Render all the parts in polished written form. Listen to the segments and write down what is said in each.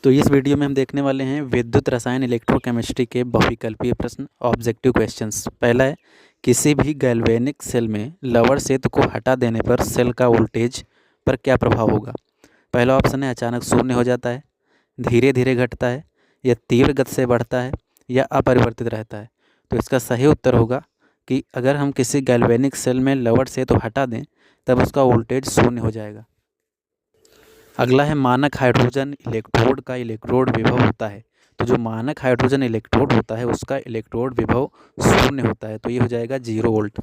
तो इस वीडियो में हम देखने वाले हैं विद्युत रसायन इलेक्ट्रोकेमिस्ट्री के बहुविकल्पीय प्रश्न ऑब्जेक्टिव क्वेश्चंस। पहला है, किसी भी गैल्वेनिक सेल में लवण सेतु को हटा देने पर सेल का वोल्टेज पर क्या प्रभाव होगा। पहला ऑप्शन है अचानक शून्य हो जाता है, धीरे धीरे घटता है, या तीव्र गति से बढ़ता है, या अपरिवर्तित रहता है। तो इसका सही उत्तर होगा कि अगर हम किसी गैल्वेनिक सेल में लवण सेतु हटा दें तब उसका वोल्टेज शून्य हो जाएगा। अगला है, मानक हाइड्रोजन इलेक्ट्रोड का इलेक्ट्रोड विभव होता है। तो जो मानक हाइड्रोजन इलेक्ट्रोड होता है उसका इलेक्ट्रोड विभव शून्य होता है, तो ये हो जाएगा 0 वोल्ट।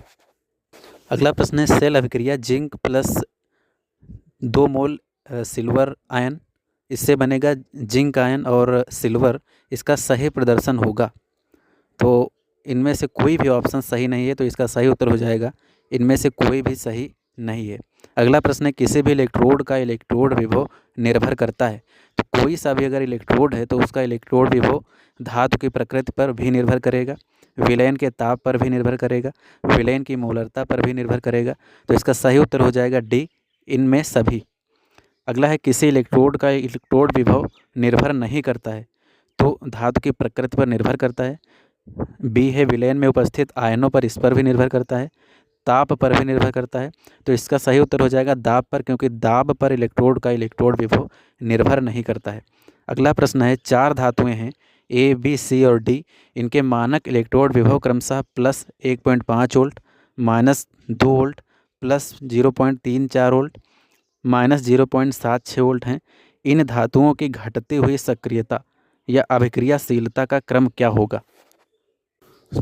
अगला प्रश्न है, सेल अभिक्रिया जिंक प्लस 2 मोल सिल्वर आयन, इससे बनेगा जिंक आयन और सिल्वर, इसका सही प्रदर्शन होगा। तो इनमें से कोई भी ऑप्शन सही नहीं है, तो इसका सही उत्तर हो जाएगा इनमें से कोई भी सही नहीं है। अगला प्रश्न है, किसी भी इलेक्ट्रोड का इलेक्ट्रोड विभव निर्भर करता है। तो कोई सा भी अगर इलेक्ट्रोड है तो उसका इलेक्ट्रोड विभव धातु की प्रकृति पर भी निर्भर करेगा, विलयन के ताप पर भी निर्भर करेगा, विलयन की मोलरता पर भी निर्भर करेगा। तो इसका सही उत्तर हो जाएगा डी, इनमें सभी। अगला है, किसी इलेक्ट्रोड का इलेक्ट्रोड विभव निर्भर नहीं करता है। तो धातु की प्रकृति पर निर्भर करता है। बी है, विलयन में उपस्थित आयनों पर, इस पर भी निर्भर करता है, ताप पर भी निर्भर करता है। तो इसका सही उत्तर हो जाएगा दाब पर, क्योंकि दाब पर इलेक्ट्रोड का इलेक्ट्रोड विभव निर्भर नहीं करता है। अगला प्रश्न है, 4 धातुएं हैं ए, बी, सी और डी, इनके मानक इलेक्ट्रोड विभव क्रमशः plus 1.5 volt, minus 2 volt, plus 0.34 volt, minus 0.76 volt हैं। इन धातुओं की घटती हुई सक्रियता या अभिक्रियाशीलता का क्रम क्या होगा।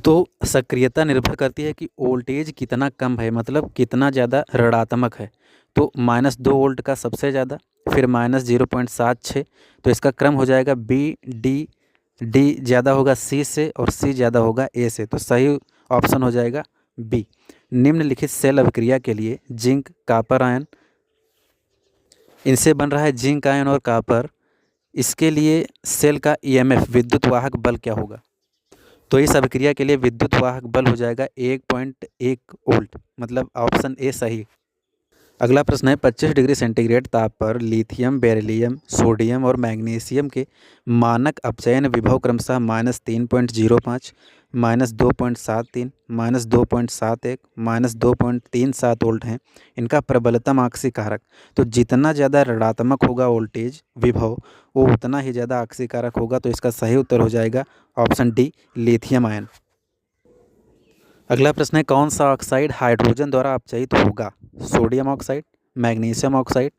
तो सक्रियता निर्भर करती है कि वोल्टेज कितना कम है, मतलब कितना ज़्यादा ऋणात्मक है। तो -2 वोल्ट का सबसे ज़्यादा, फिर -0.76। तो इसका क्रम हो जाएगा बी डी, डी ज़्यादा होगा सी से और सी ज़्यादा होगा ए से। तो सही ऑप्शन हो जाएगा बी। निम्नलिखित सेल अभिक्रिया के लिए जिंक कापर आयन, इनसे बन रहा है जिंक आयन और कापर, इसके लिए सेल का ईएमएफ विद्युत वाहक बल क्या होगा। तो इस अभिक्रिया के लिए विद्युत वाहक बल हो जाएगा 1.1 वोल्ट, मतलब ऑप्शन ए सही। अगला प्रश्न है, 25 डिग्री सेंटीग्रेड ताप पर लिथियम, बेरिलियम, सोडियम और मैग्नीशियम के मानक अपचयन विभव क्रमशः -3.05, -2.73, -2.71, -2.37 वोल्ट हैं। इनका प्रबलतम आक्सी कारक, तो जितना ज़्यादा ऋणात्मक होगा वोल्टेज विभव वो उतना ही ज़्यादा आक्सी कारक होगा। तो इसका सही उत्तर हो जाएगा ऑप्शन डी, लिथियम आयन। अगला प्रश्न है, कौन सा ऑक्साइड हाइड्रोजन द्वारा अपचयित होगा। Sodium oxide, magnesium oxide,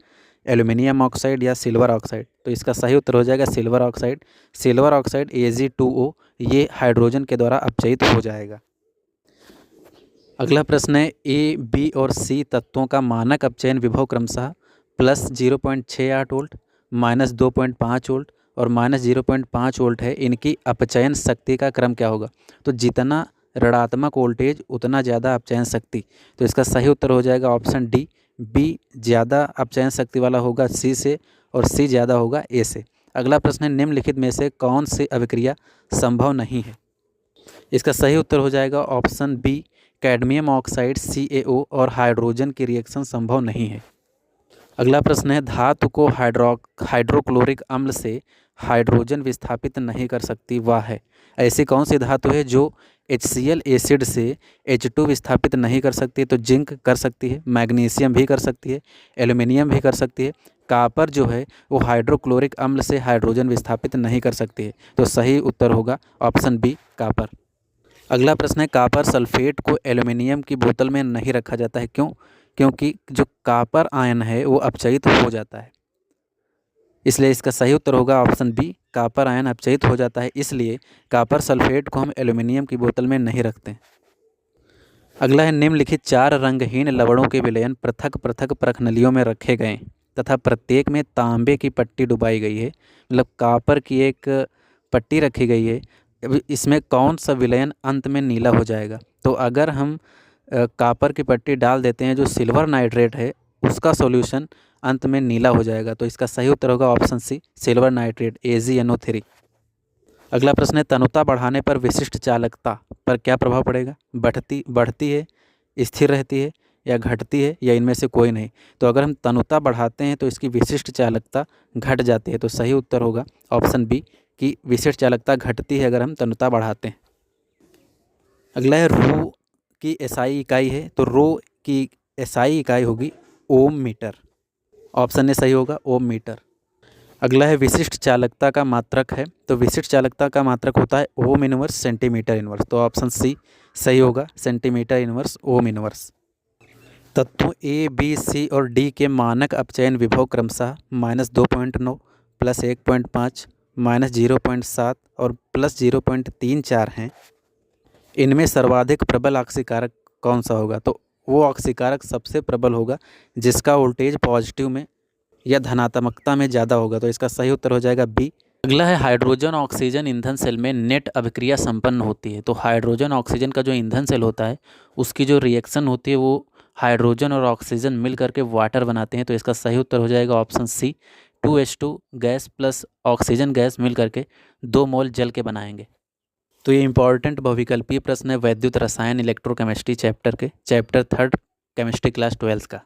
aluminium oxide या सिल्वर ऑक्साइड। तो इसका सही उत्तर हो जाएगा silver oxide. Silver oxide Ag2O ये हाइड्रोजन के द्वारा अपचयित हो जाएगा। अगला प्रश्न है, ए, बी और सी तत्वों का मानक अपचयन विभव क्रमशः प्लस 0.68 वोल्ट, -2.5 वोल्ट और -0.5 वोल्ट है। इनकी अपचयन शक्ति का क्रम क्या होगा। तो जितना ऋणात्मक वोल्टेज उतना ज़्यादा अपचयन शक्ति। तो इसका सही उत्तर हो जाएगा ऑप्शन डी, बी ज़्यादा अपचयन शक्ति वाला होगा सी से और सी ज़्यादा होगा ए से। अगला प्रश्न है, निम्नलिखित में से कौन सी अभिक्रिया संभव नहीं है। इसका सही उत्तर हो जाएगा option B, cadmium oxide CaO और हाइड्रोजन की रिएक्शन संभव नहीं है। अगला प्रश्न है, धातु को हाइड्रोक्लोरिक अम्ल से हाइड्रोजन विस्थापित नहीं कर सकती वह है। ऐसी कौन सी धातु है जो HCl एसिड से H2 विस्थापित नहीं कर सकती। तो जिंक कर सकती है, मैग्नीशियम भी कर सकती है, एल्यूमिनियम भी कर सकती है, कापर जो है वो हाइड्रोक्लोरिक अम्ल से हाइड्रोजन विस्थापित नहीं कर सकती है। तो सही उत्तर होगा ऑप्शन बी, कापर। अगला प्रश्न है, कापर सल्फेट को एल्यूमिनियम की बोतल में नहीं रखा जाता है, क्यों। क्योंकि जो कापर आयन है वो अपचयित हो जाता है, इसलिए इसका सही उत्तर होगा ऑप्शन बी, कापर आयन अपचयित हो जाता है, इसलिए कापर सल्फेट को हम एल्यूमिनियम की बोतल में नहीं रखते। अगला है, निम्नलिखित 4 रंगहीन लवणों के विलयन पृथक पृथक परखनलियों में रखे गए तथा प्रत्येक में तांबे की पट्टी डुबाई गई है, मतलब कापर की एक पट्टी रखी गई है। अब इसमें कौन सा विलयन अंत में नीला हो जाएगा। तो अगर हम कापर की पट्टी डाल देते हैं जो सिल्वर नाइट्रेट है, उसका सॉल्यूशन अंत में नीला हो जाएगा। तो इसका सही उत्तर होगा option C, silver nitrate AgNO3। अगला प्रश्न है, तनुता बढ़ाने पर विशिष्ट चालकता पर क्या प्रभाव पड़ेगा। बढ़ती है, स्थिर रहती है या घटती है या इनमें से कोई नहीं। तो अगर हम तनुता बढ़ाते हैं तो इसकी विशिष्ट चालकता घट जाती है। तो सही उत्तर होगा ऑप्शन बी कि विशिष्ट चालकता घटती है अगर हम तनुता बढ़ाते हैं। अगला है रो की एसआई इकाई है, तो रो की एसआई इकाई होगी ओम मीटर। ऑप्शन ए सही होगा ओम मीटर। अगला है विशिष्ट चालकता का मात्रक है, तो विशिष्ट चालकता का मात्रक होता है ओम इनवर्स सेंटीमीटर इनवर्स। तो ऑप्शन सी सही होगा सेंटीमीटर इनवर्स ओम इनवर्स। तत्वों ए बी सी और डी के मानक अपचयन विभव क्रमशः -2.9 +1.5 -0.7 और +0.34 हैं। इनमें सर्वाधिक प्रबल ऑक्सीकारक कौन सा होगा? तो वो ऑक्सीकारक सबसे प्रबल होगा जिसका वोल्टेज पॉजिटिव में या धनात्मकता में ज़्यादा होगा। तो इसका सही उत्तर हो जाएगा बी। अगला है हाइड्रोजन ऑक्सीजन ईंधन सेल में नेट अभिक्रिया संपन्न होती है। तो हाइड्रोजन ऑक्सीजन का जो ईंधन सेल होता है उसकी जो रिएक्शन होती है वो हाइड्रोजन और ऑक्सीजन मिल करके वाटर बनाते हैं। तो इसका सही उत्तर हो जाएगा option C 2H2 gas plus oxygen gas मिल करके 2 मोल जल के बनाएंगे। तो ये इंपॉर्टेंट बहुविकल्पीय प्रश्न है वैद्युत रसायन इलेक्ट्रोकेमिस्ट्री चैप्टर 3 केमिस्ट्री क्लास 12 का।